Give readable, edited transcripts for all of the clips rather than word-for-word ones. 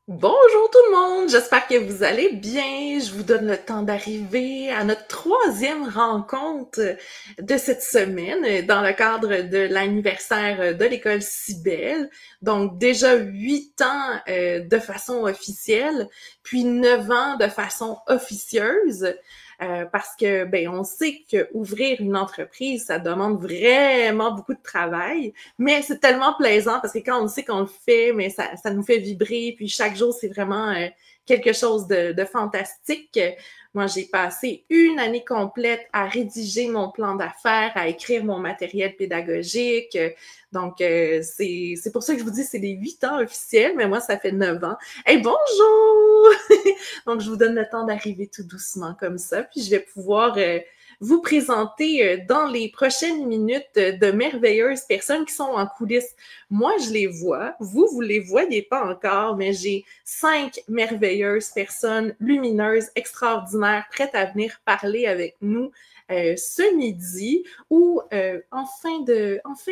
Bonjour tout le monde, j'espère que vous allez bien. Je vous donne le temps d'arriver à notre troisième rencontre de cette semaine dans le cadre de l'anniversaire de l'école Cybelle. Donc déjà 8 ans de façon officielle, puis 9 ans de façon officieuse. Parce que ben on sait que ouvrir une entreprise, ça demande vraiment beaucoup de travail, mais c'est tellement plaisant parce que quand on sait qu'on le fait, mais ça nous fait vibrer, puis chaque jour c'est vraiment quelque chose de fantastique. Moi, j'ai passé une année complète à rédiger mon plan d'affaires, à écrire mon matériel pédagogique. Donc, c'est pour ça que je vous dis c'est les 8 ans officiels, mais moi, ça fait 9 ans. Hey, bonjour! Donc, je vous donne le temps d'arriver tout doucement comme ça, puis je vais pouvoir vous présenter dans les prochaines minutes de merveilleuses personnes qui sont en coulisses. Moi, je les vois, vous les voyez pas encore, mais j'ai 5 merveilleuses personnes lumineuses, extraordinaires, prêtes à venir parler avec nous ce midi ou en fin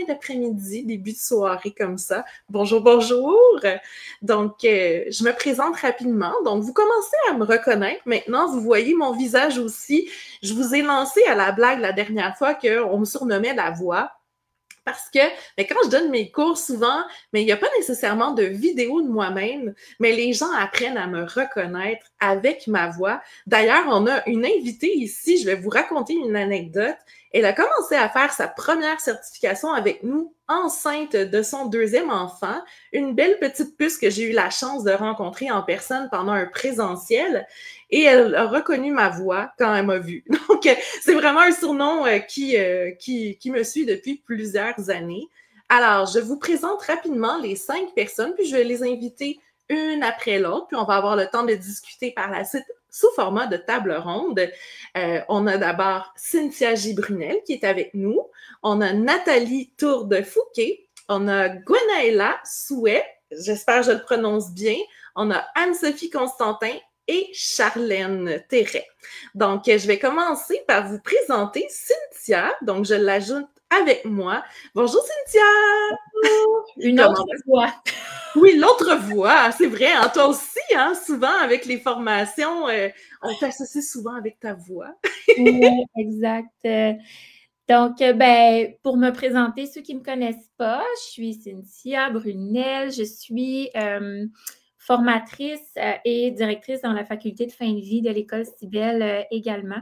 d'après-midi, début de soirée comme ça. Bonjour, bonjour! Donc, je me présente rapidement. Donc, vous commencez à me reconnaître. Maintenant, vous voyez mon visage aussi. Je vous ai lancé à la blague la dernière fois qu'on me surnommait la voix. Parce que mais quand je donne mes cours souvent, mais il n'y a pas nécessairement de vidéo de moi-même, mais les gens apprennent à me reconnaître avec ma voix. D'ailleurs, on a une invitée ici, je vais vous raconter une anecdote. Elle a commencé à faire sa première certification avec nous, enceinte de son deuxième enfant, une belle petite puce que j'ai eu la chance de rencontrer en personne pendant un présentiel. Et elle a reconnu ma voix quand elle m'a vue. Donc, c'est vraiment un surnom qui me suit depuis plusieurs années. Alors, je vous présente rapidement les 5 personnes, puis je vais les inviter une après l'autre, puis on va avoir le temps de discuter par la suite sous format de table ronde. On a d'abord Cynthia Gibrunel qui est avec nous. On a Nathalie Tour de Fouquet. On a Gwenaëlla Souhait. J'espère que je le prononce bien. On a Anne-Sophie Constantin et Charlène Terret. Donc, je vais commencer par vous présenter Cynthia. Donc, je l'ajoute avec moi. Bonjour Cynthia! Une autre Comment? voix. Oui, l'autre voix, c'est vrai. Hein? Toi aussi, hein? Souvent avec les formations, on t'associe souvent avec ta voix. Oui, exact. Ben, pour me présenter, ceux qui ne me connaissent pas, je suis Cynthia Brunel. Je suis formatrice et directrice dans la faculté de fin de vie de l'école Cybelle également.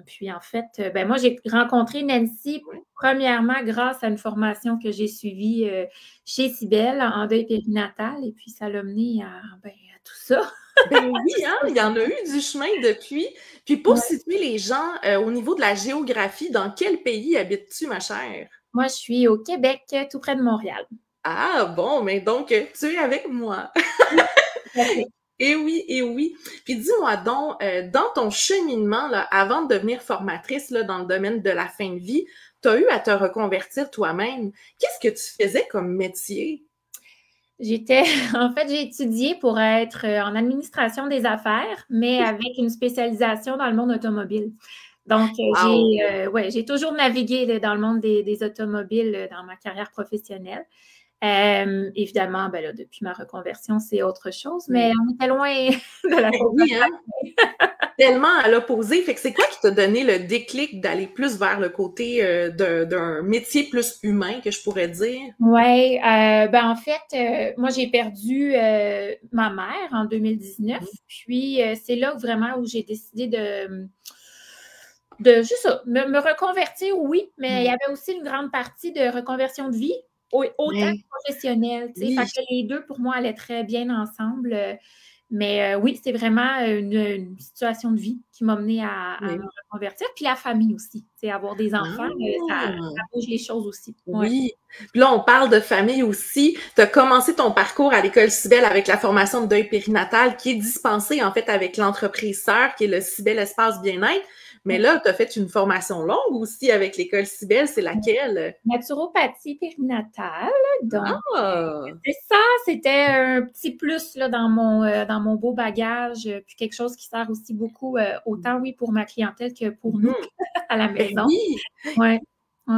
Puis en fait, ben moi, j'ai rencontré Nancy premièrement grâce à une formation que j'ai suivie chez Cybelle en deuil périnatal. Et puis, ça l'a mené à tout ça. Ben oui, hein, il y en a eu du chemin depuis. Puis pour Ouais. situer les gens au niveau de la géographie, dans quel pays habites-tu, ma chère? Moi, je suis au Québec, tout près de Montréal. Ah bon, mais donc tu es avec moi. Oui, tout à fait. Eh oui, eh oui. Puis dis-moi donc, dans ton cheminement, là, avant de devenir formatrice là, dans le domaine de la fin de vie, tu as eu à te reconvertir toi-même. Qu'est-ce que tu faisais comme métier? J'étais, en fait, j'ai étudié pour être en administration des affaires, mais avec une spécialisation dans le monde automobile. Donc, Wow! ouais, j'ai toujours navigué là, dans le monde des automobiles dans ma carrière professionnelle. Évidemment, ben là, depuis ma reconversion, c'est autre chose, mais Oui. on était loin de la Ben chose oui, hein? à Tellement à l'opposé. Fait que c'est quoi qui t'a donné le déclic d'aller plus vers le côté d'un métier plus humain, que je pourrais dire? Oui, ben en fait, moi j'ai perdu ma mère en 2019, Mhm. puis c'est là vraiment où j'ai décidé de juste ça, me reconvertir, oui, mais il y avait aussi une grande partie de reconversion de vie, autant Ouais. que professionnelle, tu sais, fait Oui. que les deux pour moi allaient très bien ensemble. Mais oui, c'est vraiment une situation de vie qui m'a menée à me Oui. reconvertir, puis la famille aussi, tu sais, avoir des enfants, ça Ah! bouge les choses aussi. Ouais. Oui. Puis là, on parle de famille aussi. Tu as commencé ton parcours à l'école Cybelle avec la formation de deuil périnatal qui est dispensée en fait avec l'entreprise sœur qui est le Cybelle Espace Bien-être. Mais là, tu as fait une formation longue aussi avec l'école Cybelle. C'est laquelle? Naturopathie périnatale, donc Ah! c'est ça, c'était un petit plus là, dans mon beau bagage, puis quelque chose qui sert aussi beaucoup, autant oui pour ma clientèle que pour nous Mhm. à la Ben maison. oui. Ouais.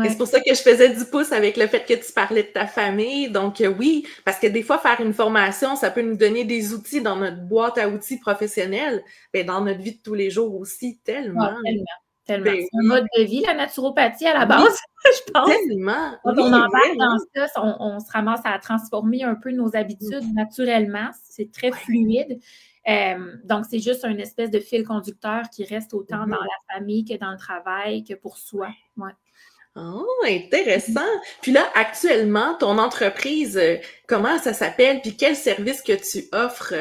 Et c'est pour ça que je faisais du pouce avec le fait que tu parlais de ta famille. Donc, oui, parce que des fois, faire une formation, ça peut nous donner des outils dans notre boîte à outils professionnelle, mais dans notre vie de tous les jours aussi, Ah, tellement. tellement, tellement. Ben C'est un oui, mode de vie, la naturopathie, à la oui, base, je pense. tellement. Quand Oui, on embarque vraiment. dans ça, on se ramasse à transformer un peu nos habitudes naturellement. C'est très Ouais. fluide. Donc, c'est juste un espèce de fil conducteur qui reste autant dans Mhm. la famille que dans le travail, que pour soi. Ouais. Oh, intéressant. Puis là, actuellement, ton entreprise, comment ça s'appelle? Puis quel service que tu offres?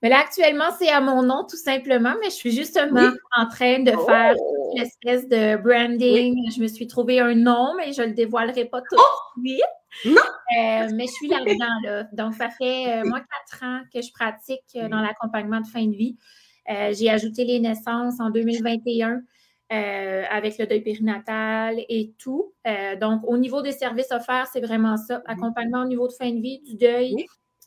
Mais là, actuellement, c'est à mon nom, tout simplement, mais je suis justement Oui. en train de faire toute Oh! l'espèce de Oui. branding. Je me suis trouvé un nom, mais je ne le dévoilerai pas tout de Oh! suite. Non! Mais je suis là-dedans, là. Donc, ça fait, moi, 4 ans que je pratique dans l'accompagnement de fin de vie. J'ai ajouté les naissances en 2021 avec le deuil périnatal et tout. Donc, au niveau des services offerts, c'est vraiment ça. Accompagnement au niveau de fin de vie, du deuil, Oui.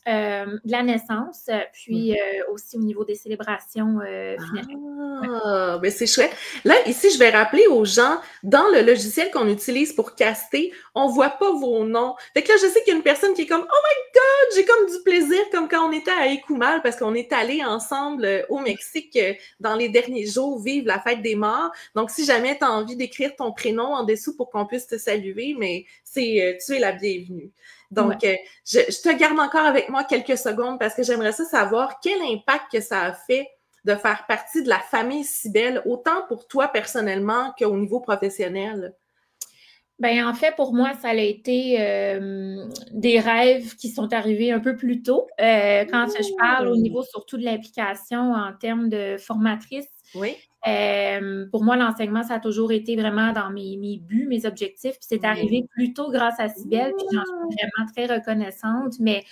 de la naissance, puis Mhm. aussi au niveau des célébrations funéraires. Ouais. Ah, ben c'est chouette. Là, ici, je vais rappeler aux gens, dans le logiciel qu'on utilise pour caster, on voit pas vos noms. Fait que là, je sais qu'il y a une personne qui est comme, oh my God, j'ai comme du plaisir, comme quand on était à Écoumal, parce qu'on est allés ensemble au Mexique dans les derniers jours vivre la fête des morts. Donc, si jamais tu as envie d'écrire ton prénom en dessous pour qu'on puisse te saluer, mais tu es la bienvenue. Ouais. Donc, je te garde encore avec moi quelques secondes parce que j'aimerais ça savoir quel impact que ça a fait de faire partie de la famille Cybelle, autant pour toi personnellement qu'au niveau professionnel. Ben, en fait, pour moi, ça a été des rêves qui sont arrivés un peu plus tôt. Quand je parle au niveau surtout de l'implication en termes de formatrice, Oui. pour moi, l'enseignement, ça a toujours été vraiment dans mes buts, mes objectifs. Puis c'est arrivé plus tôt grâce à Cybelle, puis j'en suis vraiment très reconnaissante. Mais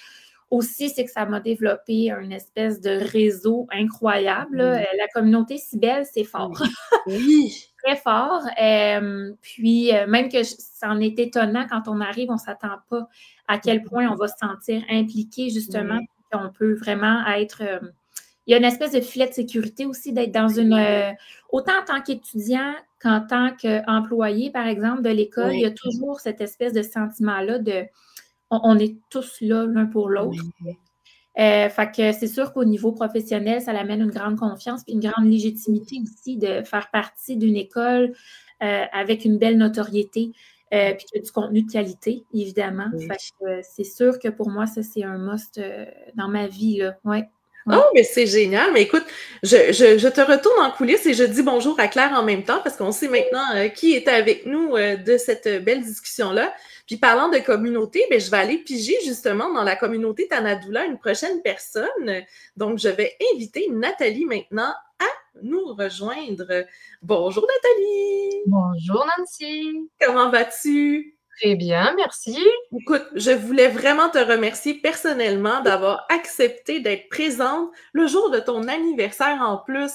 aussi, c'est que ça m'a développé une espèce de réseau incroyable. La communauté Cybelle, c'est fort. Oui. Très fort. Puis, même que c'en est étonnant quand on arrive, on ne s'attend pas à quel point on va se sentir impliqué, justement, Oui. qu'on peut vraiment être. Il y a une espèce de filet de sécurité aussi d'être dans une. Autant en tant qu'étudiant qu'en tant qu'employé, par exemple, de l'école, il y a Oui. toujours cette espèce de sentiment-là de. On est tous là l'un pour l'autre. Oui. Fait que c'est sûr qu'au niveau professionnel, ça l'amène une grande confiance puis une grande légitimité aussi de faire partie d'une école avec une belle notoriété puis qui a du contenu de qualité, évidemment. Oui. Fait que c'est sûr que pour moi, ça, c'est un must dans ma vie, là. Ouais. Oh, mais c'est génial. Mais écoute, je te retourne en coulisses et je dis bonjour à Claire en même temps parce qu'on sait maintenant qui était avec nous de cette belle discussion-là. Puis parlant de communauté, ben, je vais aller piger justement dans la communauté Tanadoula une prochaine personne. Donc, je vais inviter Nathalie maintenant à nous rejoindre. Bonjour Nathalie! Bonjour Nancy. Comment vas-tu? Très bien, merci. Écoute, je voulais vraiment te remercier personnellement d'avoir accepté d'être présente le jour de ton anniversaire en plus.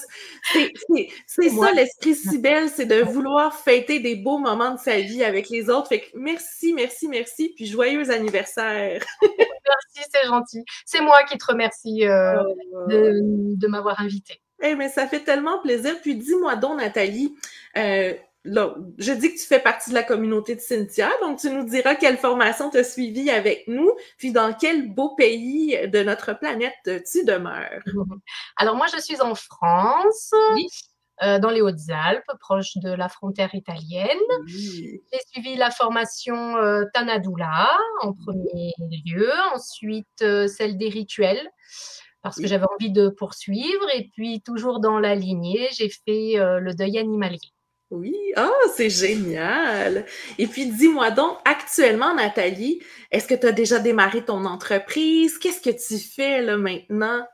C'est Moi, ça l'esprit Cybelle, c'est de vouloir fêter des beaux moments de sa vie avec les autres. Fait que merci, merci, merci, puis joyeux anniversaire. merci, c'est gentil. C'est moi qui te remercie Oh. de m'avoir invitée. Eh mais ça fait tellement plaisir. Puis dis-moi donc, Nathalie, là, je dis que tu fais partie de la communauté de Cynthia, donc tu nous diras quelle formation tu as suivie avec nous, puis dans quel beau pays de notre planète tu demeures. Alors moi, je suis en France, Oui. dans les Hautes-Alpes, proche de la frontière italienne. Oui. J'ai suivi la formation Tanadoula en premier lieu, ensuite celle des rituels, parce que Oui. j'avais envie de poursuivre, et puis toujours dans la lignée, j'ai fait le deuil animalier. Oui, ah, c'est génial. Et puis, dis-moi donc, actuellement, Nathalie, est-ce que tu as déjà démarré ton entreprise? Qu'est-ce que tu fais là maintenant?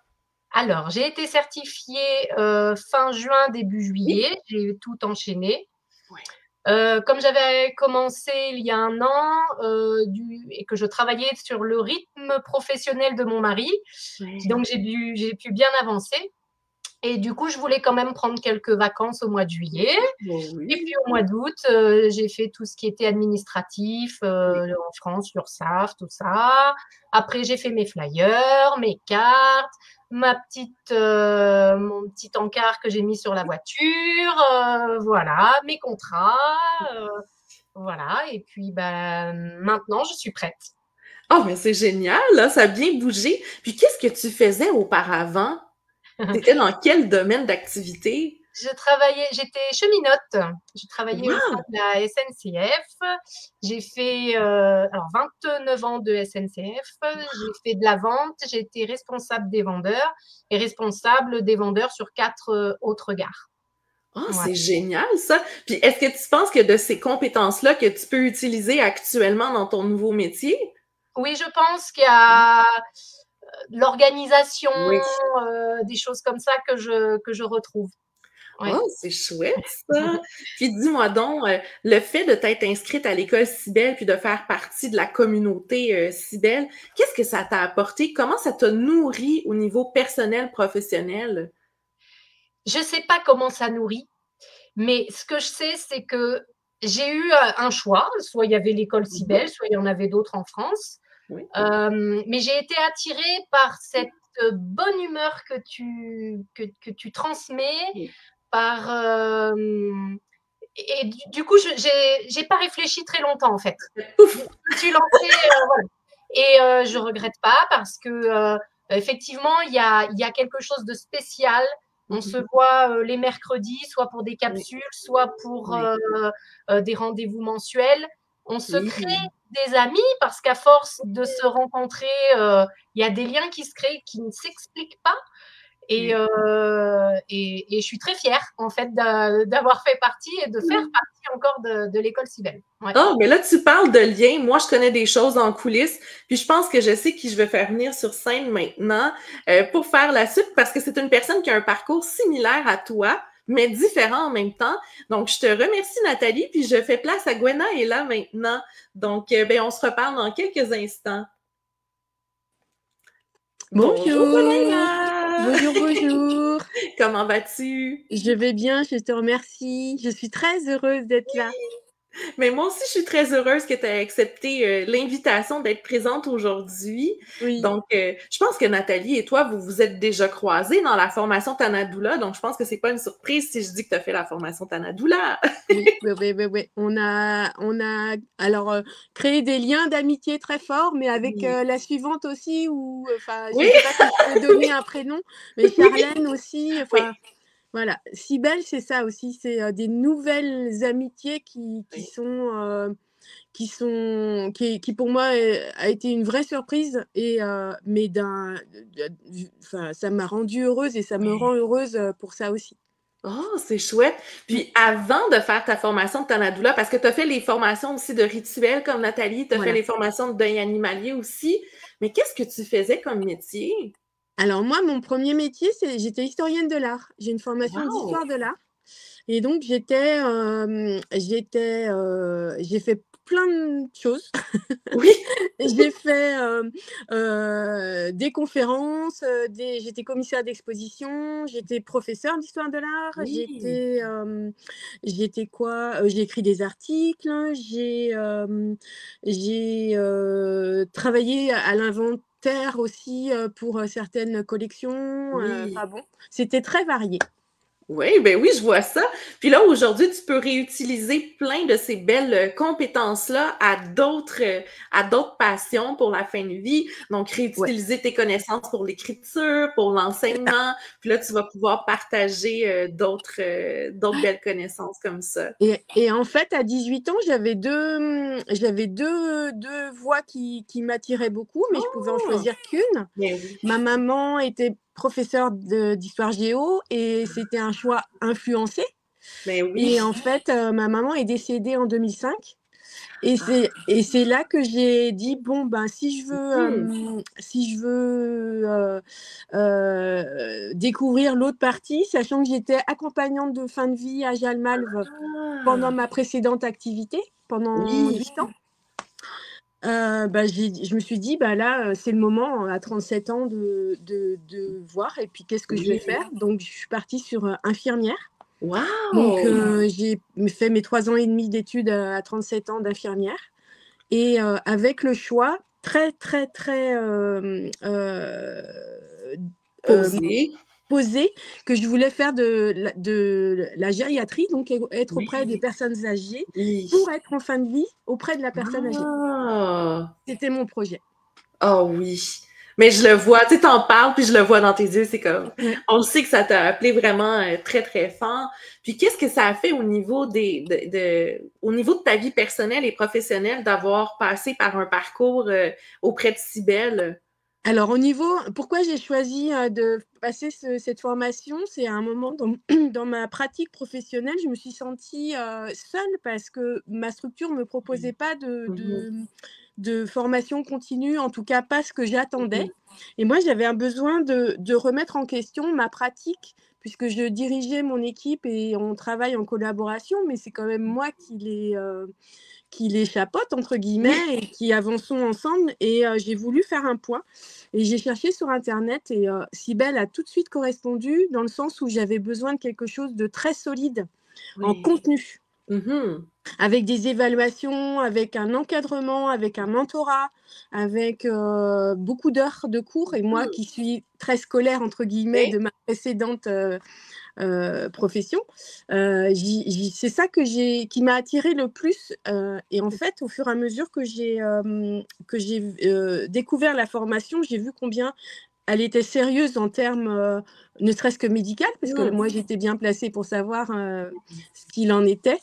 Alors, j'ai été certifiée fin juin, début Oui. juillet. J'ai tout enchaîné. Ouais. Comme j'avais commencé il y a un an et que je travaillais sur le rythme professionnel de mon mari, Ouais. donc j'ai pu bien avancer. Et du coup, je voulais quand même prendre quelques vacances au mois de juillet. Bon, Et oui. puis au mois d'août, j'ai fait tout ce qui était administratif en France, l'URSSAF, tout ça. Après, j'ai fait mes flyers, mes cartes, mon petit encart que j'ai mis sur la voiture, voilà, mes contrats. Voilà, et puis maintenant, je suis prête. Oh, mais c'est génial, là, ça a bien bougé. Puis qu'est-ce que tu faisais auparavant? T'étais dans quel domaine d'activité? J'étais cheminote. Je travaillais au sein Wow! de la SNCF. J'ai fait 29 ans de SNCF. J'ai fait de la vente. J'ai été responsable des vendeurs et responsable des vendeurs sur 4 autres gares. Ah, Voilà. c'est génial, ça! Puis est-ce que tu penses que de ces compétences-là que tu peux utiliser actuellement dans ton nouveau métier? Oui, je pense qu'il y a l'organisation, Oui. des choses comme ça que je retrouve. Ouais. Oh, c'est chouette ça! Puis dis-moi donc, le fait de t'être inscrite à l'école Cybelle puis de faire partie de la communauté Cybelle, qu'est-ce que ça t'a apporté? Comment ça t'a nourri au niveau personnel, professionnel? Je ne sais pas comment ça nourrit, mais ce que je sais, c'est que j'ai eu un choix. Soit il y avait l'école Mhm. Cybelle, soit il y en avait d'autres en France. Oui. Mais j'ai été attirée par cette bonne humeur que tu transmets, Oui. par, et du coup, je n'ai pas réfléchi très longtemps, en fait. Je Ouf! me suis lancée, voilà. Et je ne regrette pas parce que, effectivement, il y a quelque chose de spécial. On se Mhm. voit les mercredis, soit pour des Oui. capsules, soit pour Oui. des rendez-vous mensuels. On se crée Oui. des amis parce qu'à force de se rencontrer, il y a des liens qui se créent qui ne s'expliquent pas. Oui. Et je suis très fière, en fait, d'avoir fait partie et de faire partie encore de l'école Cybelle. Ouais. Ah, mais là, tu parles de liens. Moi, je connais des choses en coulisses. Puis je pense que je sais qui je vais faire venir sur scène maintenant pour faire la suite parce que c'est une personne qui a un parcours similaire à toi, mais différent en même temps. Donc, je te remercie, Nathalie, puis je fais place à Gwenna et là maintenant. Donc, ben, on se reparle dans quelques instants. Bonjour, Bonjour, Gwenna! bonjour, bonjour. Comment vas-tu? Je vais bien, je te remercie. Je suis très heureuse d'être là. Mais moi aussi, je suis très heureuse que tu aies accepté l'invitation d'être présente aujourd'hui. Oui, Donc, je pense que Nathalie et toi, vous vous êtes déjà croisés dans la formation Tanadoula. Donc, je pense que c'est pas une surprise si je dis que tu as fait la formation Tanadoula. oui, oui, oui, oui, oui. Alors créé des liens d'amitié très forts, mais avec Oui. la suivante aussi, ou enfin, je Oui, ne sais pas si je peux donner un prénom, mais oui, Charlène aussi. oui. Enfin, voilà. Cybelle, c'est ça aussi, c'est des nouvelles amitiés Oui. qui pour moi a été une vraie surprise mais enfin ça m'a rendue heureuse et ça me rend heureuse pour ça aussi. Oh, c'est chouette. Mm. Puis avant de faire ta formation de Tanadoula, parce que tu as fait les formations aussi de rituels comme Nathalie, tu as fait Voilà. les formations de deuil animalier aussi, mais qu'est-ce que tu faisais comme métier? Alors moi, mon premier métier, j'étais historienne de l'art. J'ai une formation Wow! d'histoire de l'art. Et donc, j'ai fait plein de choses. Oui, J'ai fait des conférences, j'étais commissaire d'exposition, j'étais professeure d'histoire de l'art, oui, j'étais quoi? J'ai écrit des articles, j'ai travaillé à l'inventaire aussi pour certaines collections. oui. Enfin bon, c'était très varié. Oui, ben oui, je vois ça. Puis là, aujourd'hui, tu peux réutiliser plein de ces belles compétences-là à d'autres passions pour la fin de vie. Donc, Ouais. réutiliser tes connaissances pour l'écriture, pour l'enseignement. Puis là, tu vas pouvoir partager d'autres belles connaissances comme ça. Et en fait, à 18 ans, j'avais deux voies qui m'attiraient beaucoup, mais je pouvais en Oh, choisir qu'une. ben oui, Ma maman était professeure d'histoire géo et c'était un choix influencé. ben Et oui. en fait, ma maman est décédée en 2005. Ah, Et c'est là que j'ai dit, bon, ben, hmm, si je veux découvrir l'autre partie, sachant que j'étais accompagnante de fin de vie à Jalmalve pendant ah, ma précédente activité, pendant oui. 8 ans, je me suis dit, bah là, c'est le moment, à 37 ans, de voir, et puis qu'est-ce que je vais Oui. faire? Donc, je suis partie sur infirmière. Donc, Wow! j'ai fait mes 3 ans et demi d'études à 37 ans d'infirmière. Et avec le choix très, très, très Osé. posé que je voulais faire de la gériatrie, donc être auprès des personnes âgées pour être en fin de vie auprès de la personne âgée. C'était mon projet. Oh oui. Mais je le vois, tu sais, t'en parles, puis je le vois dans tes yeux, c'est comme... On le sait que ça t'a appelé vraiment très, très fort. Puis qu'est-ce que ça a fait au niveau au niveau de ta vie personnelle et professionnelle d'avoir passé par un parcours auprès de Cybèle? Alors, pourquoi j'ai choisi de passer cette formation, c'est à un moment dans ma pratique professionnelle, je me suis sentie seule parce que ma structure ne me proposait pas de formation continue, en tout cas pas ce que j'attendais. Et moi, j'avais un besoin de remettre en question ma pratique, puisque je dirigeais mon équipe et on travaille en collaboration, mais c'est quand même moi qui les chapeaute, entre guillemets, et qui avançons ensemble. Et j'ai voulu faire un point. Et j'ai cherché sur Internet et Cybèle a tout de suite correspondu dans le sens où j'avais besoin de quelque chose de très solide en contenu. Avec des évaluations, avec un encadrement, avec un mentorat, avec beaucoup d'heures de cours. Et moi, qui suis très scolaire, entre guillemets, de ma précédente profession, c'est ça qui m'a attirée le plus. Et en fait, au fur et à mesure que j'ai découvert la formation, j'ai vu combien elle était sérieuse en termes, ne serait-ce que médical, parce que moi, j'étais bien placée pour savoir ce qu'il en était.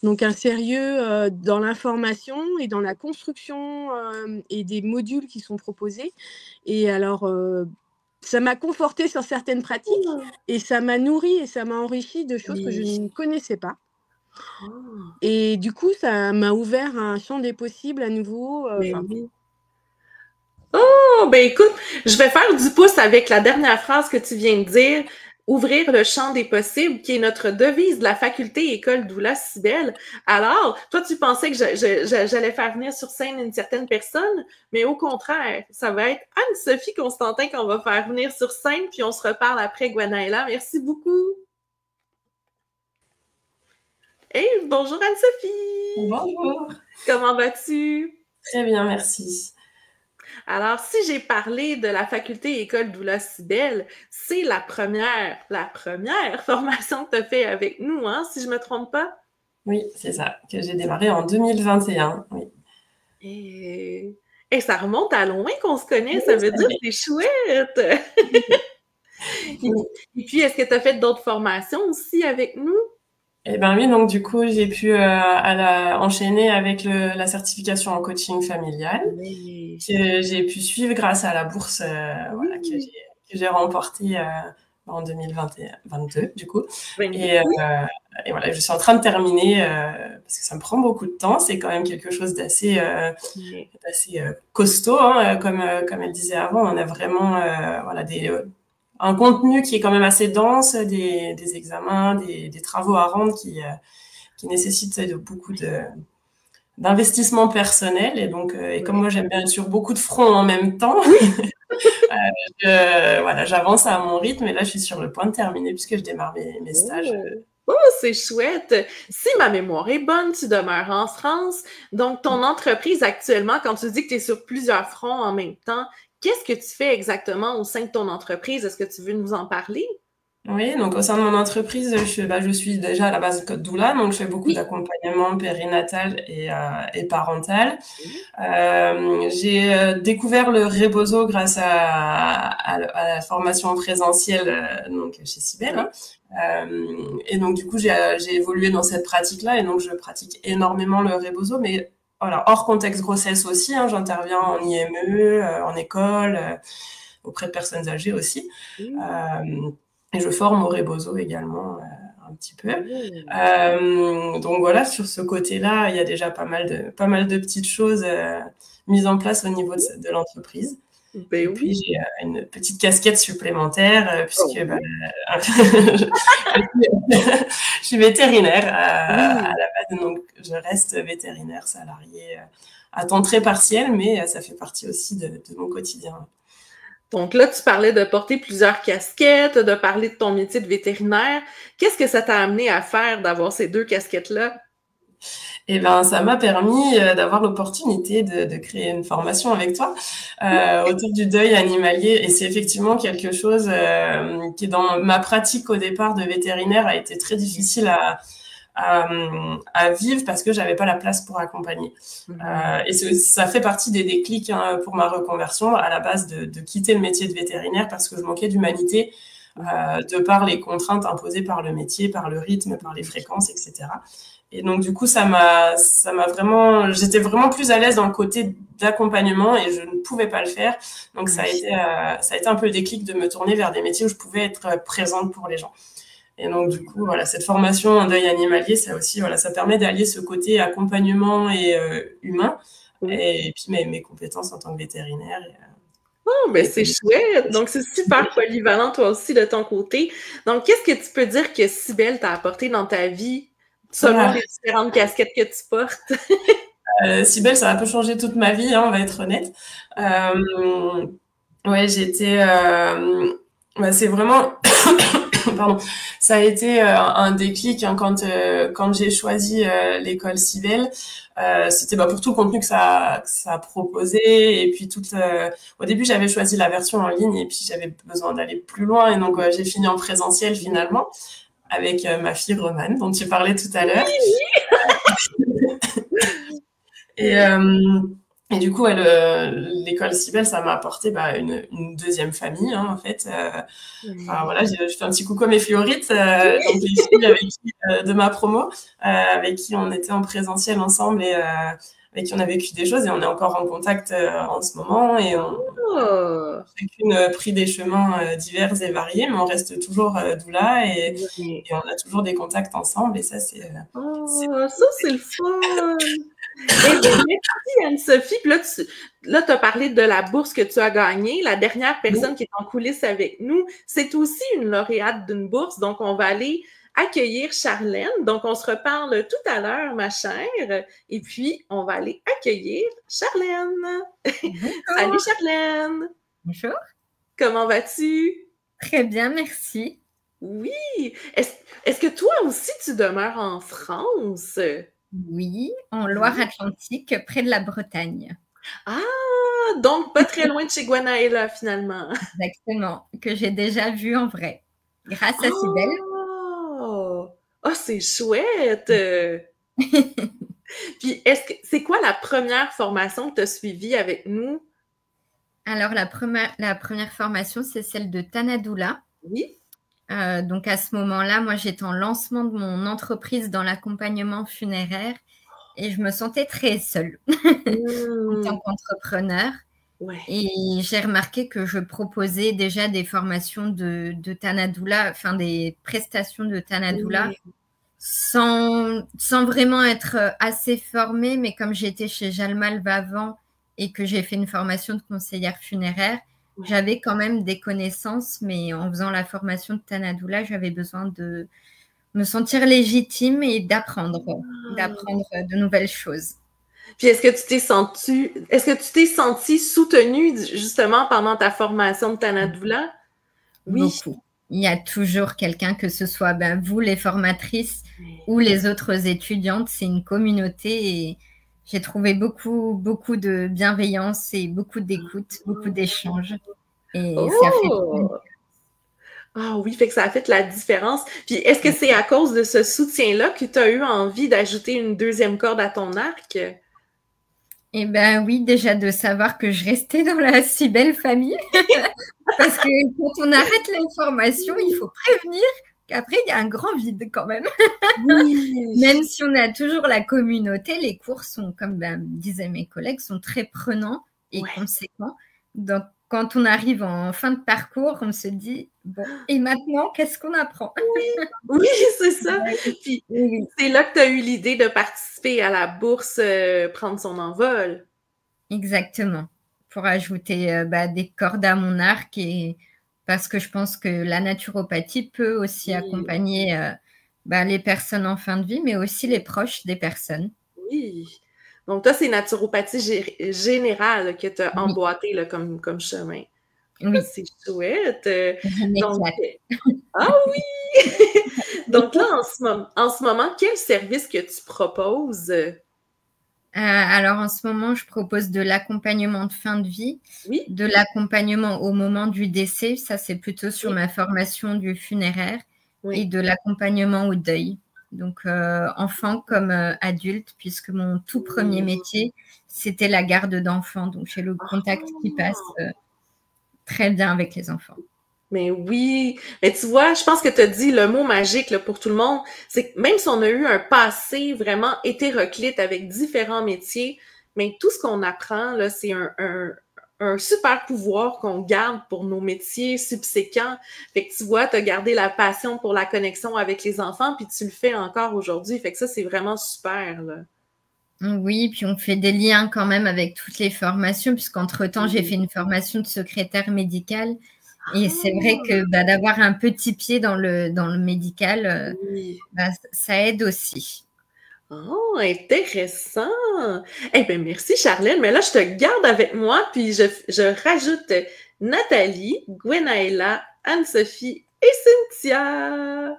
Donc, un sérieux dans l'information et dans la construction et des modules qui sont proposés. Et alors, ça m'a confortée sur certaines pratiques et ça m'a nourrie et ça m'a enrichi de choses que je ne connaissais pas. Et du coup, ça m'a ouvert un champ des possibles à nouveau. Oh, ben écoute, je vais faire du pouce avec la dernière phrase que tu viens de dire. Ouvrir le champ des possibles, qui est notre devise de la faculté École Doula Cybèle. Alors, toi, tu pensais que j'allais faire venir sur scène une certaine personne, mais au contraire, ça va être Anne-Sophie Constantin qu'on va faire venir sur scène, puis on se reparle après, Gwenaëlla. Merci beaucoup. Hey, bonjour Anne-Sophie. Bonjour. Comment vas-tu? Très bien, merci. Alors, si j'ai parlé de la faculté École Doula Cybèle, c'est la première formation que tu as fait avec nous, hein, si je ne me trompe pas? Oui, c'est ça, que j'ai démarré en 2021, oui. Et ça remonte à loin qu'on se connaît, oui, ça veut dire que c'est chouette! Et puis, est-ce que tu as fait d'autres formations aussi avec nous? Eh bien oui, donc du coup, j'ai pu enchaîner avec la certification en coaching familial, que j'ai pu suivre grâce à la bourse voilà, que j'ai remportée en 2022, du coup. Et voilà, je suis en train de terminer, parce que ça me prend beaucoup de temps, c'est quand même quelque chose d'assez costaud, hein, comme elle disait avant, on a vraiment voilà, un contenu qui est quand même assez dense, des examens, des travaux à rendre qui nécessitent beaucoup d'investissement personnel. Et donc, et comme moi, j'aime bien être sur beaucoup de fronts en même temps, voilà, j'avance à mon rythme. Et là, je suis sur le point de terminer puisque je démarre mes stages. Oh, c'est chouette! Si ma mémoire est bonne, tu demeures en France. Donc, ton entreprise actuellement, quand tu dis que tu es sur plusieurs fronts en même temps, qu'est-ce que tu fais exactement au sein de ton entreprise? Est-ce que tu veux nous en parler? Oui, donc au sein de mon entreprise, je suis déjà à la base code doula, donc je fais beaucoup d'accompagnement périnatal et parental. J'ai découvert le Rebozo grâce à la formation présentielle donc chez Cybèle. Et donc du coup, j'ai évolué dans cette pratique-là et donc je pratique énormément le Rebozo, mais voilà, hors contexte grossesse aussi, hein, j'interviens en IME, en école, auprès de personnes âgées aussi. Et je forme au Rebozo également un petit peu. Donc voilà, sur ce côté-là, il y a déjà pas mal de petites choses mises en place au niveau de l'entreprise. Et puis j'ai une petite casquette supplémentaire puisque je suis vétérinaire à la base, donc je reste vétérinaire salarié à temps très partiel, mais ça fait partie aussi de mon quotidien. Donc là, tu parlais de porter plusieurs casquettes, de parler de ton métier de vétérinaire. Qu'est-ce que ça t'a amené à faire d'avoir ces deux casquettes-là? Et ben, ça m'a permis d'avoir l'opportunité de créer une formation avec toi autour du deuil animalier. Et c'est effectivement quelque chose qui, dans ma pratique au départ de vétérinaire, a été très difficile à vivre parce que j'avais pas la place pour accompagner. Et ça fait partie des déclics pour ma reconversion, à la base de quitter le métier de vétérinaire parce que je manquais d'humanité de par les contraintes imposées par le métier, par le rythme, par les fréquences, etc. Et donc, du coup, j'étais vraiment plus à l'aise dans le côté d'accompagnement et je ne pouvais pas le faire. Donc, ça a été un peu le déclic de me tourner vers des métiers où je pouvais être présente pour les gens. Et donc, du coup, voilà, cette formation en deuil animalier, ça aussi, voilà, ça permet d'allier ce côté accompagnement et humain, et puis mes compétences en tant que vétérinaire. Oh, ben c'est chouette! Donc, c'est super polyvalent, toi aussi, de ton côté. Donc, qu'est-ce que tu peux dire que Cybèle t'a apporté dans ta vie, selon les différentes casquettes que tu portes? Cybèle, ça a un peu changé toute ma vie, on va être honnête. Ouais, c'est vraiment... Pardon. Ça a été un déclic quand j'ai choisi l'école Cybèle. C'était pour tout le contenu que ça proposait, et puis au début j'avais choisi la version en ligne et puis j'avais besoin d'aller plus loin, et donc j'ai fini en présentiel finalement avec ma fille Romane dont tu parlais tout à l'heure. Et du coup, l'école Cybèle, ça m'a apporté une deuxième famille, en fait. Voilà, je fais un petit coucou à mes fleurites, donc les filles de ma promo, avec qui on était en présentiel ensemble et avec qui on a vécu des choses, et on est encore en contact en ce moment, et on a chacune pris des chemins divers et variés, mais on reste toujours doula, et on a toujours des contacts ensemble, et ça, c'est... ça, c'est le fun! Et bien, merci Anne-Sophie. Puis là, tu as parlé de la bourse que tu as gagnée. La dernière personne qui est en coulisses avec nous, c'est aussi une lauréate d'une bourse. Donc, on va aller accueillir Charlène. Donc, on se reparle tout à l'heure, ma chère. Et puis, on va aller accueillir Charlène. Salut Charlène. Bonjour. Comment vas-tu? Très bien, merci. Oui. Est-ce que toi aussi, tu demeures en France? Oui, en Loire-Atlantique, près de la Bretagne. Ah, donc pas très loin de chez Gwenaëlla, finalement. Exactement, que j'ai déjà vu en vrai, grâce à Cybèle. Oh, c'est chouette! Puis, c'est quoi la première formation que tu as suivie avec nous? Alors, la première formation, c'est celle de Tana Doula. Oui. Donc, à ce moment-là, moi, j'étais en lancement de mon entreprise dans l'accompagnement funéraire et je me sentais très seule en tant qu'entrepreneur. Ouais. Et j'ai remarqué que je proposais déjà des formations de Tana Doula, enfin des prestations de Tana Doula, sans vraiment être assez formée, mais comme j'étais chez Jalmalva avant et que j'ai fait une formation de conseillère funéraire, j'avais quand même des connaissances, mais en faisant la formation de Tana Doula, j'avais besoin de me sentir légitime et d'apprendre de nouvelles choses. Puis est-ce que tu t'es sentie soutenue justement pendant ta formation de Tana Doula? Oui. Beaucoup. Il y a toujours quelqu'un, que ce soit vous, les formatrices, ou les autres étudiantes, c'est une communauté, et j'ai trouvé beaucoup de bienveillance et beaucoup d'écoute, beaucoup d'échanges. Et ça fait... Ah oui, fait que ça a fait la différence. Puis est-ce que c'est à cause de ce soutien-là que tu as eu envie d'ajouter une deuxième corde à ton arc? Eh bien oui, déjà de savoir que je restais dans la si belle famille. Parce que quand on arrête l'information, il faut prévenir qu'après, il y a un grand vide quand même. Même si on a toujours la communauté, les cours sont, comme disaient mes collègues, sont très prenants et conséquents. Donc, quand on arrive en fin de parcours, on se dit, bon, et maintenant, qu'est-ce qu'on apprend? Oui, c'est ça. Puis, c'est là que tu as eu l'idée de participer à la bourse Prendre son envol. Exactement. Pour ajouter des cordes à mon arc, et parce que je pense que la naturopathie peut aussi accompagner les personnes en fin de vie, mais aussi les proches des personnes. Oui. Donc, toi, c'est naturopathie générale que tu as emboîté là, comme chemin. Oui, C'est chouette. je Donc, m'éclate. ah oui! Donc là, en ce moment, quel service que tu proposes? Alors, en ce moment, je propose de l'accompagnement de fin de vie, Oui, de l'accompagnement au moment du décès, ça c'est plutôt sur oui, ma formation du funéraire, et oui. de l'accompagnement au deuil. Donc, enfant comme adulte, puisque mon tout premier métier, c'était la garde d'enfants. Donc, j'ai le contact qui passe Ah! très bien avec les enfants. Mais oui, mais tu vois, je pense que tu as dit le mot magique là, pour tout le monde, c'est que même si on a eu un passé vraiment hétéroclite avec différents métiers, mais tout ce qu'on apprend, là, c'est un super pouvoir qu'on garde pour nos métiers subséquents. Fait que tu vois, tu as gardé la passion pour la connexion avec les enfants, puis tu le fais encore aujourd'hui. Fait que ça, c'est vraiment super, là. Oui, puis on fait des liens quand même avec toutes les formations, puisqu'entre-temps, j'ai fait une formation de secrétaire médicale. Et c'est vrai que d'avoir un petit pied dans le médical, Oui. ça aide aussi. Oh, intéressant! Eh bien, merci Charlène, mais là, je te garde avec moi, puis je rajoute Nathalie, Gwenaëlla, Anne-Sophie et Cynthia.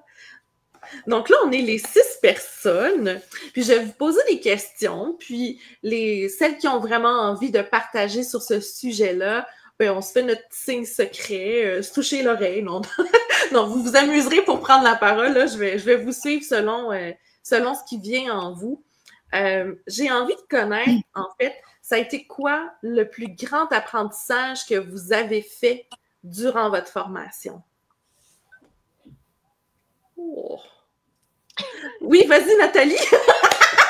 Donc là, on est les 6 personnes, puis je vais vous poser des questions, puis celles qui ont vraiment envie de partager sur ce sujet-là, ben, on se fait notre petit signe secret, se toucher l'oreille, non? Non, vous vous amuserez pour prendre la parole, là. Je vais vous suivre selon ce qui vient en vous. J'ai envie de connaître, en fait, ça a été quoi le plus grand apprentissage que vous avez fait durant votre formation? Oh. Oui, vas-y, Nathalie.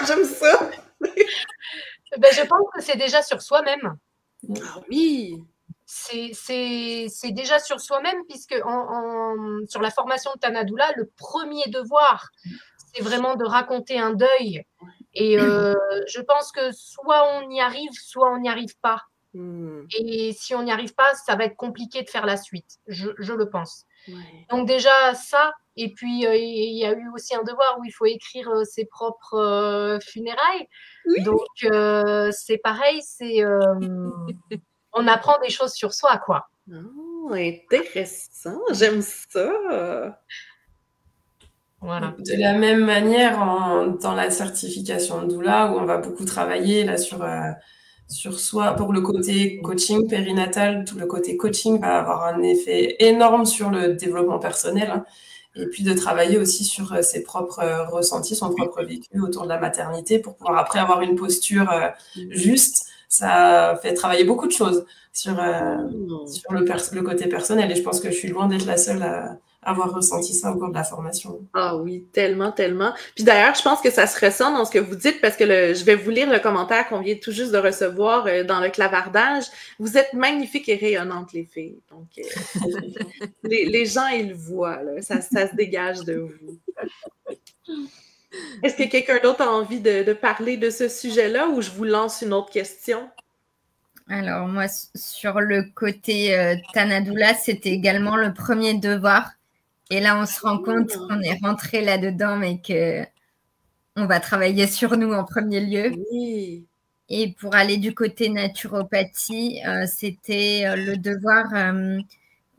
J'aime ça. Ben, je pense que c'est déjà sur soi-même. Ah oui. C'est déjà sur soi-même, puisque sur la formation de Tanadoula, le premier devoir, c'est vraiment de raconter un deuil. Et je pense que soit on y arrive, soit on n'y arrive pas. Et si on n'y arrive pas, ça va être compliqué de faire la suite, je le pense. Ouais. Donc déjà ça, et puis il y a eu aussi un devoir où il faut écrire ses propres funérailles. Oui. Donc c'est pareil, on apprend des choses sur soi, quoi. Oh, intéressant, j'aime ça. Voilà. De la même manière, dans la certification de doula, où on va beaucoup travailler là sur soi, pour le côté coaching périnatal, tout le côté coaching va avoir un effet énorme sur le développement personnel, hein. Et puis de travailler aussi sur ses propres ressentis, son propre vécu autour de la maternité, pour pouvoir après avoir une posture juste. Ça fait travailler beaucoup de choses sur le côté personnel, et je pense que je suis loin d'être la seule à avoir ressenti ça au cours de la formation. Ah oui, tellement, tellement. Puis d'ailleurs, je pense que ça se ressent dans ce que vous dites, parce que je vais vous lire le commentaire qu'on vient tout juste de recevoir dans le clavardage. Vous êtes magnifiques et rayonnantes, les filles. Donc, les gens, ils le voient, là. Ça se dégage de vous. Est-ce que quelqu'un d'autre a envie de parler de ce sujet-là, ou je vous lance une autre question? Alors moi, sur le côté Tanadoula, c'était également le premier devoir. Et là, on se rend compte qu'on est rentré là-dedans, mais qu'on va travailler sur nous en premier lieu. Oui. Et pour aller du côté naturopathie, c'était le devoir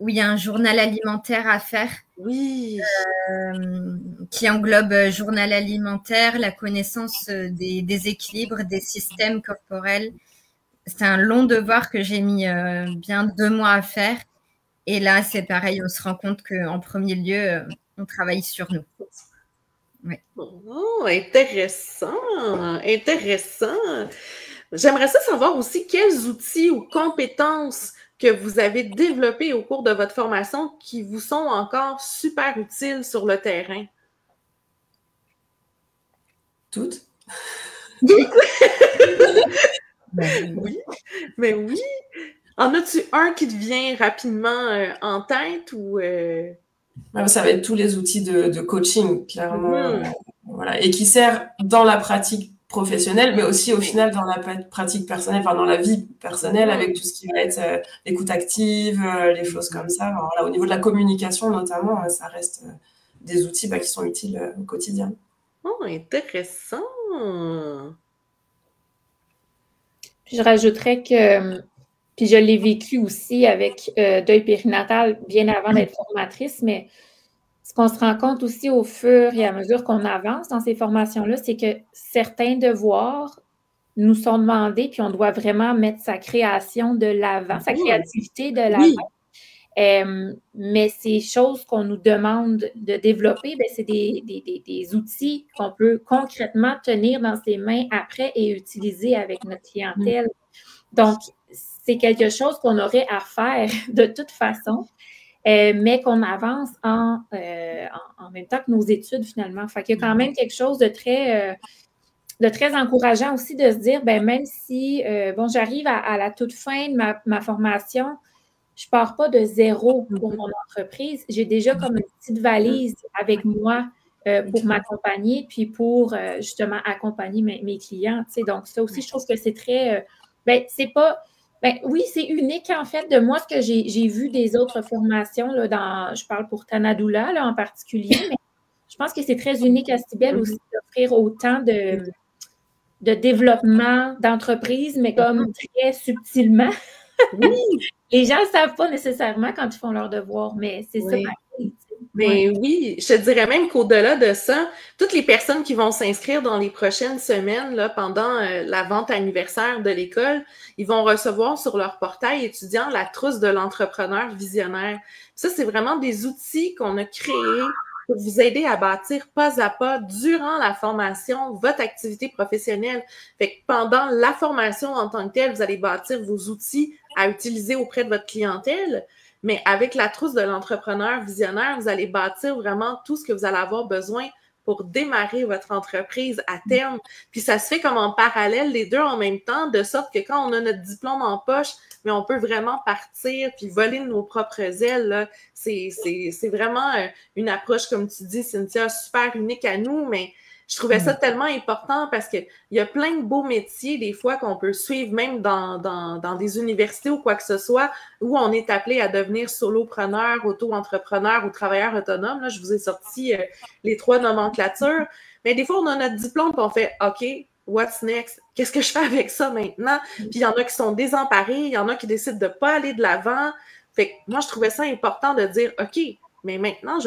où il y a un journal alimentaire à faire. Oui. Qui englobe journal alimentaire, la connaissance des équilibres, des systèmes corporels. C'est un long devoir que j'ai mis bien 2 mois à faire. Et là, c'est pareil, on se rend compte qu'en premier lieu, on travaille sur nous. Ouais. Oh, intéressant, intéressant. J'aimerais ça savoir aussi quels outils ou compétences que vous avez développés au cours de votre formation qui vous sont encore super utiles sur le terrain. Toutes? Oui, mais oui. En as-tu un qui te vient rapidement en tête ou Ça va être tous les outils de coaching, clairement. Voilà. Et qui sert dans la pratique professionnelle, mais aussi au final dans la pratique personnelle, enfin dans la vie personnelle, avec tout ce qui va être l'écoute active, les choses comme ça. Alors, voilà, au niveau de la communication notamment, ça reste des outils qui sont utiles au quotidien. Oh, intéressant. Puis je rajouterais que, Puis je l'ai vécu aussi avec deuil périnatal bien avant d'être formatrice, mais ce qu'on se rend compte aussi au fur et à mesure qu'on avance dans ces formations-là, c'est que certains devoirs nous sont demandés, puis on doit vraiment mettre sa création de l'avant, sa créativité de l'avant. Mais ces choses qu'on nous demande de développer, ben, c'est des outils qu'on peut concrètement tenir dans ses mains après et utiliser avec notre clientèle. Donc, c'est quelque chose qu'on aurait à faire de toute façon, mais qu'on avance en même temps que nos études finalement. Fait qu'il y a quand même quelque chose de très encourageant aussi de se dire, ben même si, j'arrive à la toute fin de ma formation, je ne pars pas de zéro pour mon entreprise. J'ai déjà comme une petite valise avec moi pour m'accompagner, puis pour justement accompagner mes clients. Donc, ça aussi, je trouve que c'est très... c'est pas... oui, c'est unique en fait de moi ce que j'ai vu des autres formations. Là, je parle pour Tanadoula là, en particulier, mais je pense que c'est très unique à Cybèle aussi d'offrir autant de développement d'entreprise, mais comme très subtilement. Oui. Les gens ne le savent pas nécessairement quand ils font leur devoir, mais c'est ça pareil. Mais oui, je te dirais même qu'au-delà de ça, toutes les personnes qui vont s'inscrire dans les prochaines semaines, là, pendant la vente anniversaire de l'école, ils vont recevoir sur leur portail étudiant la trousse de l'entrepreneur visionnaire. Ça, c'est vraiment des outils qu'on a créés pour vous aider à bâtir pas à pas durant la formation votre activité professionnelle. Fait que pendant la formation en tant que telle, vous allez bâtir vos outils à utiliser auprès de votre clientèle. Mais avec la trousse de l'entrepreneur visionnaire, vous allez bâtir vraiment tout ce que vous allez avoir besoin pour démarrer votre entreprise à terme. Puis ça se fait comme en parallèle, les deux en même temps, de sorte que quand on a notre diplôme en poche, mais on peut vraiment partir puis voler de nos propres ailes. Là. C'est vraiment une approche, comme tu dis, Cynthia, super unique à nous, mais je trouvais ça tellement important parce qu'il y a plein de beaux métiers, des fois, qu'on peut suivre même dans des universités ou quoi que ce soit, où on est appelé à devenir solopreneur, auto-entrepreneur ou travailleur autonome. Là, je vous ai sorti les 3 nomenclatures. Mais des fois, on a notre diplôme et on fait « OK, what's next? Qu'est-ce que je fais avec ça maintenant? » Puis il y en a qui sont désemparés, il y en a qui décident de ne pas aller de l'avant. Fait que moi, je trouvais ça important de dire « OK, mais maintenant,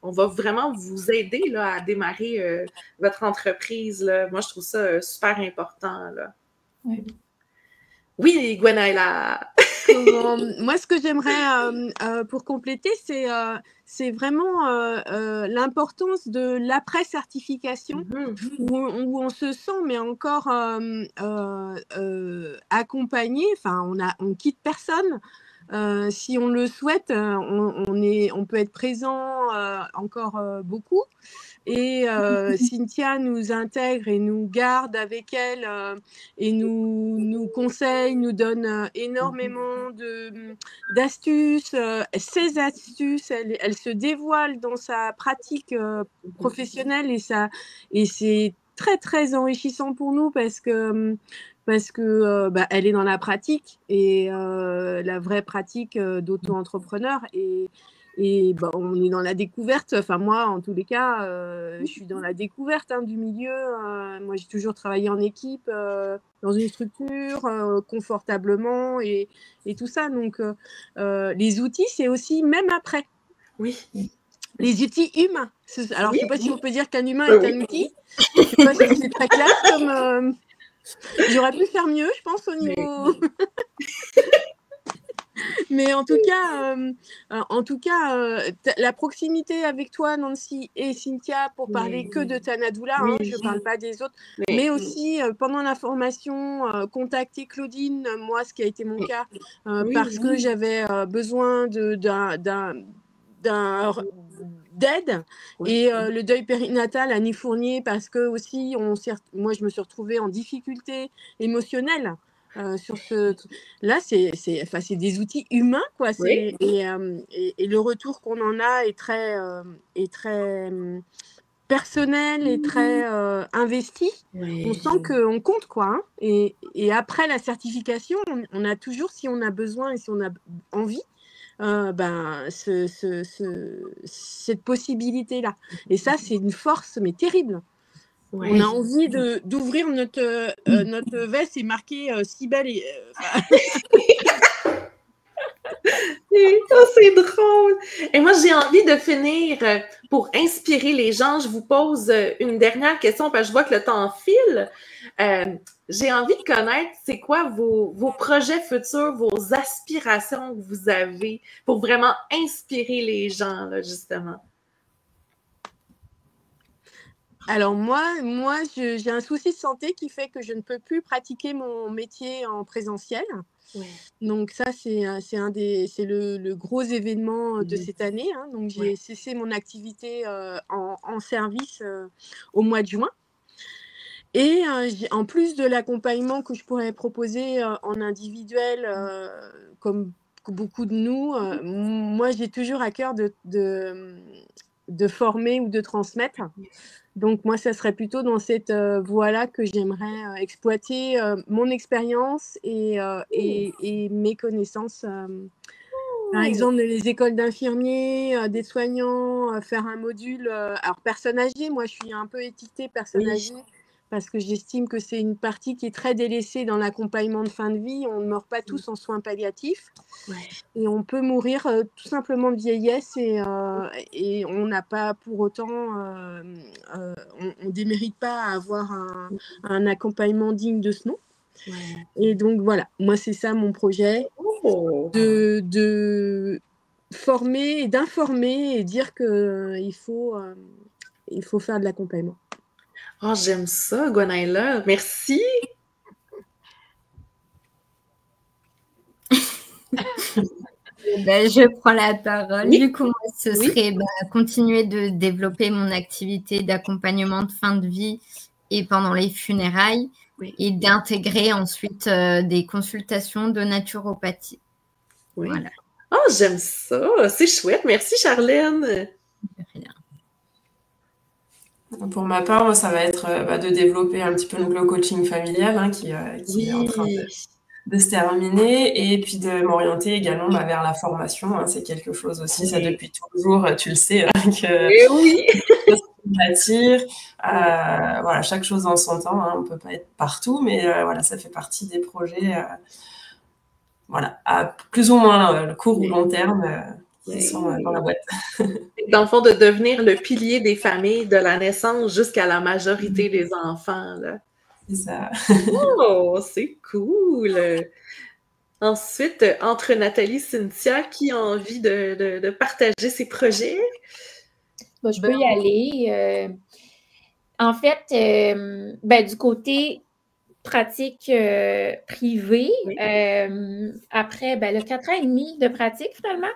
on va vraiment vous aider là, à démarrer votre entreprise. Là. Moi, je trouve ça super important. Là. Oui, Gwenaëlla. Moi, ce que j'aimerais pour compléter, c'est vraiment l'importance de l'après-certification où on se sent, mais encore accompagné. Enfin, on quitte personne. Si on le souhaite, on peut être présent encore beaucoup. Et Cynthia nous intègre et nous garde avec elle et nous conseille, nous donne énormément d'astuces. Ces astuces, elle se dévoile dans sa pratique professionnelle et c'est très, très enrichissant pour nous parce que elle est dans la pratique et la vraie pratique d'auto-entrepreneur et on est dans la découverte. Enfin, moi, en tous les cas, je suis dans la découverte du milieu. Moi, j'ai toujours travaillé en équipe, dans une structure, confortablement et tout ça. Donc, les outils, c'est aussi même après. Oui. Les outils humains. Alors, je ne sais pas si on peut dire qu'un humain est un outil. Je ne sais pas si c'est très clair comme... J'aurais pu faire mieux, je pense, au niveau... Mais en tout cas, la proximité avec toi, Nancy et Cynthia, pour parler que de Tanadoula, je ne parle pas des autres, mais aussi pendant la formation, contacter Claudine, moi, ce qui a été mon cas, parce que j'avais besoin d'aide et le deuil périnatal à Nifournier parce que aussi moi je me suis retrouvée en difficulté émotionnelle sur là c'est des outils humains quoi et le retour qu'on en a est très personnel et très investi. On sent qu'on compte quoi et après la certification on a toujours, si on a besoin et si on a envie, cette possibilité-là. Et ça, c'est une force, mais terrible. On a envie d'ouvrir notre veste et marquer Cybèle. Oh, c'est drôle! Et moi, j'ai envie de finir pour inspirer les gens. Je vous pose une dernière question parce que je vois que le temps file. J'ai envie de connaître, c'est quoi vos projets futurs, vos aspirations que vous avez pour vraiment inspirer les gens, là, justement. Alors moi j'ai un souci de santé qui fait que je ne peux plus pratiquer mon métier en présentiel. Ouais. Donc ça, c'est le gros événement de cette année, hein. Donc j'ai cessé mon activité en service au mois de juin. Et en plus de l'accompagnement que je pourrais proposer en individuel, comme beaucoup de nous, moi j'ai toujours à cœur de former ou de transmettre. Donc moi, ça serait plutôt dans cette voie-là que j'aimerais exploiter mon expérience et mes connaissances. Par exemple, les écoles d'infirmiers, des soignants, faire un module. Alors, personnes âgées, moi, je suis un peu étiquetée personnes âgées parce que j'estime que c'est une partie qui est très délaissée dans l'accompagnement de fin de vie. On ne meurt pas tous en soins palliatifs. Et on peut mourir tout simplement de vieillesse et on n'a pas pour autant, on ne démérite pas à avoir un accompagnement digne de ce nom. Et donc voilà, moi c'est ça mon projet, de former et d'informer et dire qu'il faut faire de l'accompagnement. Oh, j'aime ça, Gwenaëlla. Merci. Je prends la parole. Du coup, moi, ce serait continuer de développer mon activité d'accompagnement de fin de vie et pendant les funérailles et d'intégrer ensuite des consultations de naturopathie. Voilà. Oh, j'aime ça. C'est chouette. Merci, Charlène. De rien. Pour ma part, moi, ça va être de développer un petit peu le coaching familial qui est en train de se terminer et puis de m'orienter également vers la formation. C'est quelque chose aussi, ça depuis toujours, tu le sais, que m'attire. Voilà, chaque chose en son temps, on ne peut pas être partout, mais voilà, ça fait partie des projets voilà, à plus ou moins le court ou long terme qui sont dans la boîte. Dans le fond, de devenir le pilier des familles de la naissance jusqu'à la majorité des enfants. Là. C'est ça. Oh, c'est cool! Ensuite, entre Nathalie et Cynthia, qui a envie de partager ses projets? Je peux y aller. En fait, du côté pratique privée, après le 4 ans et demi de pratique, finalement,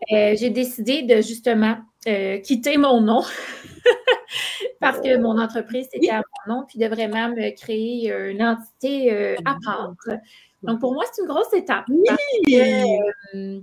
j'ai décidé de justement quitter mon nom parce que mon entreprise, c'était à mon nom, puis de vraiment me créer une entité à part. Donc, pour moi, c'est une grosse étape. Parce que,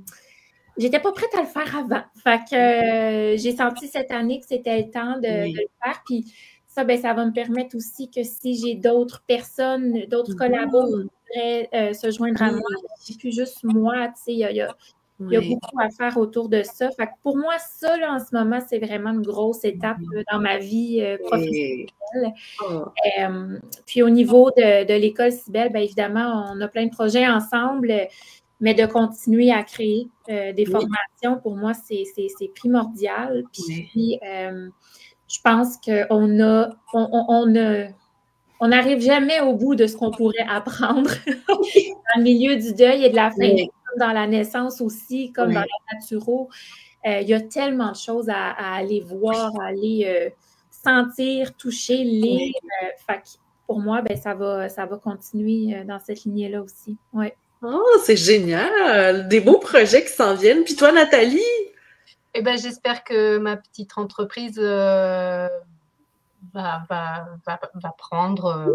j'étais pas prête à le faire avant. Fait que j'ai senti cette année que c'était le temps de le faire. Puis ça, ça va me permettre aussi que si j'ai d'autres personnes, d'autres collaborateurs qui voudraient se joindre à moi, c'est plus juste moi, tu sais, il y a beaucoup à faire autour de ça. Fait que pour moi, ça, là, en ce moment, c'est vraiment une grosse étape dans ma vie professionnelle. Puis au niveau de l'école Cybelle, évidemment, on a plein de projets ensemble, mais de continuer à créer des formations, pour moi, c'est primordial. Puis je pense qu'on n'arrive jamais au bout de ce qu'on pourrait apprendre dans le milieu du deuil et de la fin de vie, comme dans la naissance aussi, comme dans la naturo. Il y a tellement de choses à aller voir, à aller sentir, toucher, lire. Fait que pour moi, ça va continuer dans cette lignée-là aussi. Ouais. Oh, c'est génial! Des beaux projets qui s'en viennent. Puis toi, Nathalie? J'espère que ma petite entreprise va prendre,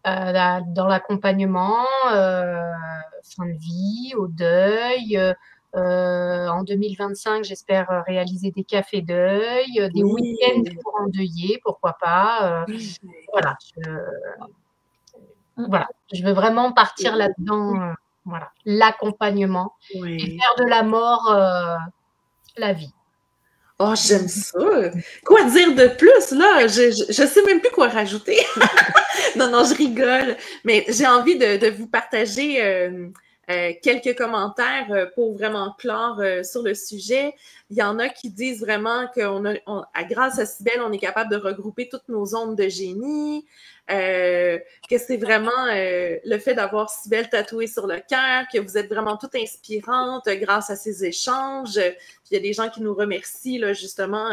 dans l'accompagnement, fin de vie, au deuil. En 2025, j'espère réaliser des cafés deuil, des week-ends pour endeuiller, pourquoi pas. Je veux vraiment partir là-dedans, l'accompagnement et faire de la mort la vie. Oh, j'aime ça! Quoi dire de plus, là? Je sais même plus quoi rajouter. Non, je rigole. Mais j'ai envie de vous partager quelques commentaires pour vraiment clore sur le sujet. Il y en a qui disent vraiment grâce à Cybèle, on est capable de regrouper toutes nos ondes de génie, que c'est vraiment le fait d'avoir Cybèle tatouée sur le cœur, que vous êtes vraiment toute inspirante grâce à ces échanges. Puis il y a des gens qui nous remercient là, justement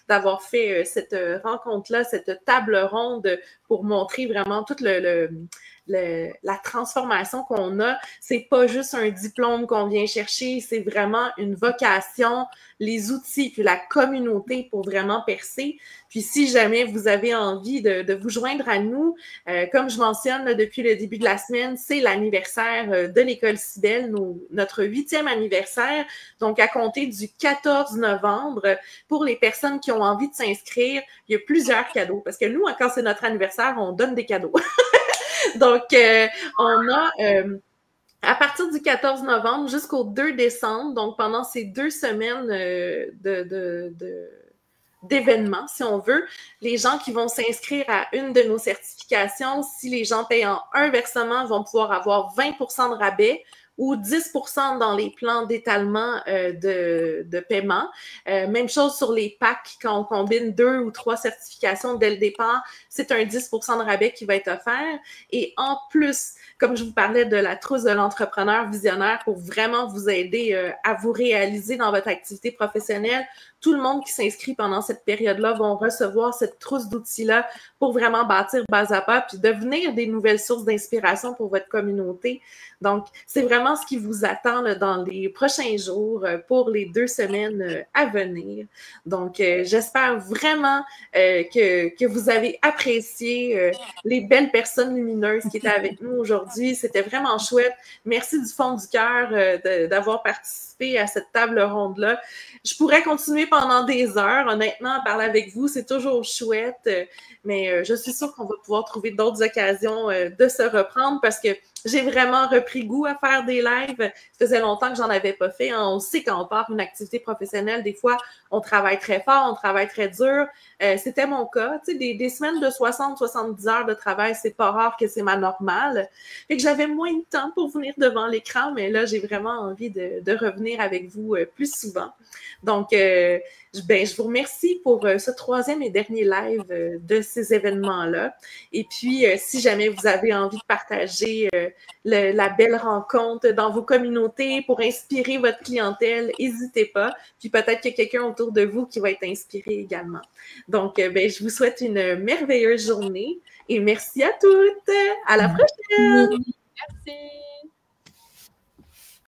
d'avoir fait cette rencontre-là, cette table ronde pour montrer vraiment toute la transformation qu'on a. C'est pas juste un diplôme qu'on vient chercher, c'est vraiment une vocation, les outils, puis la communauté pour vraiment percer. Puis si jamais vous avez envie de vous joindre à nous, comme je mentionne là, depuis le début de la semaine, c'est l'anniversaire de l'École Cybèle, notre 8e anniversaire. Donc, à compter du 14 novembre, pour les personnes qui ont envie de s'inscrire, il y a plusieurs cadeaux. Parce que nous, quand c'est notre anniversaire, on donne des cadeaux. Donc, on a... à partir du 14 novembre jusqu'au 2 décembre, donc pendant ces 2 semaines d'événements, si on veut, les gens qui vont s'inscrire à une de nos certifications, si les gens payent en un versement, vont pouvoir avoir 20% de rabais ou 10% dans les plans d'étalement de paiement. Même chose sur les packs, quand on combine 2 ou 3 certifications dès le départ, c'est un 10% de rabais qui va être offert. Et en plus, comme je vous parlais de la trousse de l'entrepreneur visionnaire pour vraiment vous aider à vous réaliser dans votre activité professionnelle, tout le monde qui s'inscrit pendant cette période-là vont recevoir cette trousse d'outils-là pour vraiment bâtir base à pas puis devenir des nouvelles sources d'inspiration pour votre communauté. Donc, c'est vraiment ce qui vous attend là, dans les prochains jours pour les 2 semaines à venir. Donc, j'espère vraiment que vous avez apprécié les belles personnes lumineuses qui étaient avec nous aujourd'hui. C'était vraiment chouette. Merci du fond du cœur d'avoir participé à cette table ronde-là. Je pourrais continuer pendant des heures. Honnêtement, parler avec vous, c'est toujours chouette. Mais je suis sûre qu'on va pouvoir trouver d'autres occasions de se reprendre parce que j'ai vraiment repris goût à faire des lives. Ça faisait longtemps que j'en avais pas fait. On sait quand on part une activité professionnelle, des fois, on travaille très fort, on travaille très dur. C'était mon cas. Tu sais, des semaines de 60-70 heures de travail, c'est pas rare que c'est ma normale. Fait que j'avais moins de temps pour venir devant l'écran, mais là, j'ai vraiment envie de revenir avec vous plus souvent. Donc, je vous remercie pour ce 3e et dernier live de ces événements-là. Et puis, si jamais vous avez envie de partager la belle rencontre dans vos communautés pour inspirer votre clientèle, n'hésitez pas. Puis peut-être qu'il y a quelqu'un autour de vous qui va être inspiré également. Donc, je vous souhaite une merveilleuse journée et merci à toutes. À la prochaine. Merci.